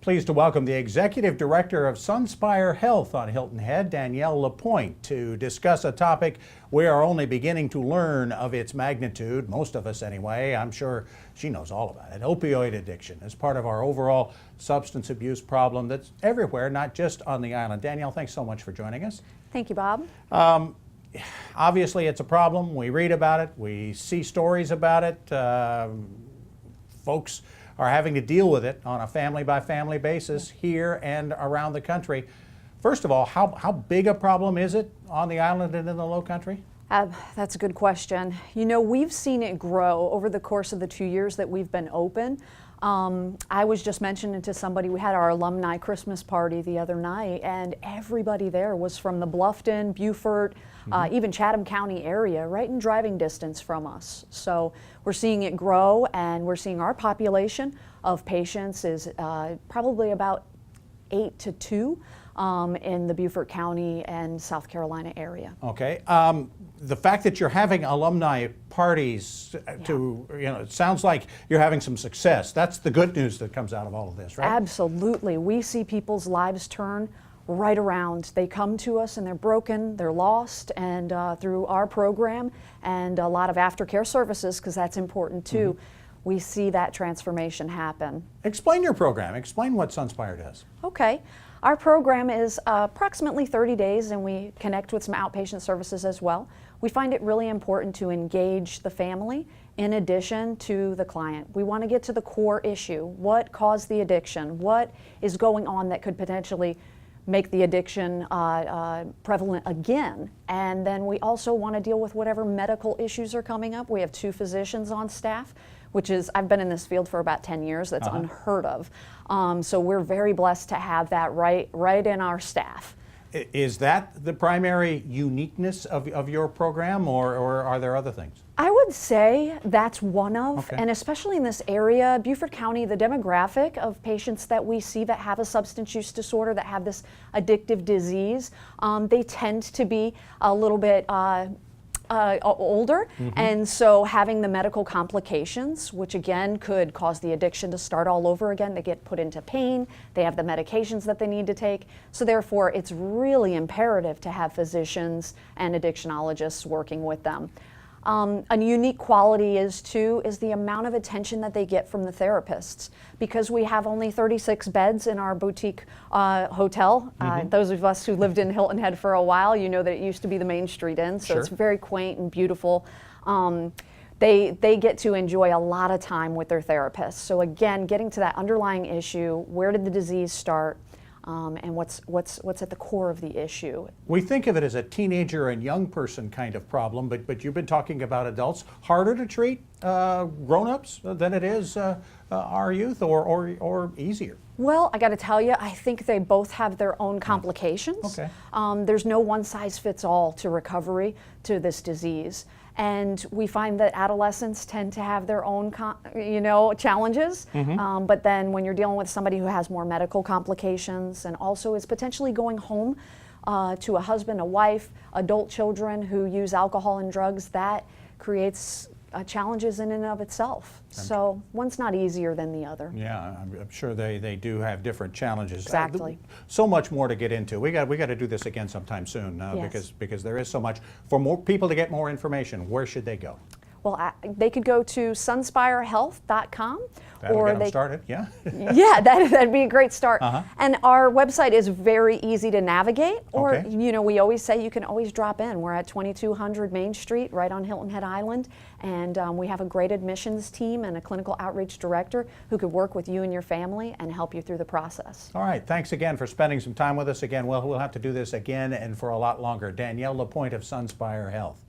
Pleased to welcome the Executive Director of Sunspire Health on Hilton Head, Danielle LaPointe, to discuss a topic we are only beginning to learn of its magnitude, most of us anyway. I'm sure she knows all about it. Opioid addiction is part of our overall substance abuse problem that's everywhere, not just on the island. Danielle, thanks so much for joining us. Thank you, Bob. Obviously, it's a problem. We read about it. We see stories about it. Folks are having to deal with it on a family-by-family basis here and around the country. First of all, how big a problem is it on the island and in the Low Country? That's a good question. You know, we've seen it grow over the course of the 2 years that we've been open. I was just mentioning to somebody, we had our alumni Christmas party the other night, and everybody there was from the Bluffton, Beaufort, even Chatham County area, right in driving distance from us. So we're seeing it grow, and we're seeing our population of patients is probably about 8 to 2 in the Beaufort County and South Carolina area. Okay. The fact that you're having alumni parties, it sounds like you're having some success. That's the good news that comes out of all of this, right? Absolutely. We see people's lives turn right around. They come to us and they're broken, they're lost, and through our program and a lot of aftercare services, because that's important too, we see that transformation happen. Explain your program. Explain what Sunspire does. Okay. Our program is approximately 30 days, and we connect with some outpatient services as well. We find it really important to engage the family in addition to the client. We want to get to the core issue. What caused the addiction? What is going on that could potentially make the addiction prevalent again? And then we also want to deal with whatever medical issues are coming up. We have 2 physicians on staff, which is, I've been in this field for about 10 years, that's unheard of. So we're very blessed to have that right in our staff. Is that the primary uniqueness of your program, or are there other things? I would say that's one of, and especially in this area, Beaufort County, the demographic of patients that we see that have a substance use disorder, that have this addictive disease, they tend to be a little bit older, and so having the medical complications, which again could cause the addiction to start all over again. They get put into pain, they have the medications that they need to take, so therefore it's really imperative to have physicians and addictionologists working with them. A unique quality is the amount of attention that they get from the therapists. Because we have only 36 beds in our boutique hotel, those of us who lived in Hilton Head for a while, you know that it used to be the Main Street Inn, so it's very quaint and beautiful. They get to enjoy a lot of time with their therapists. So again, getting to that underlying issue, where did the disease start? And what's at the core of the issue. We think of it as a teenager and young person kind of problem, but you've been talking about adults. Harder to treat grown-ups than it is our youth, or easier? Well, I got to tell you, I think they both have their own complications. There's no one-size-fits-all to recovery to this disease. And we find that adolescents tend to have their own, challenges. But then when you're dealing with somebody who has more medical complications and also is potentially going home to a husband, a wife, adult children who use alcohol and drugs, that creates challenges in and of itself. So one's not easier than the other. Yeah, I'm sure they do have different challenges. Exactly. So much more to get into. We got to do this again sometime soon because there is so much. For more people to get more information, where should they go? Well, they could go to sunspirehealth.com. That'll get them started, yeah? Yeah, that'd be a great start. And our website is very easy to navigate. Or, we always say you can always drop in. We're at 2200 Main Street, right on Hilton Head Island. And we have a great admissions team and a clinical outreach director who could work with you and your family and help you through the process. All right, thanks again for spending some time with us again. We'll have to do this again and for a lot longer. Danielle LaPointe of Sunspire Health.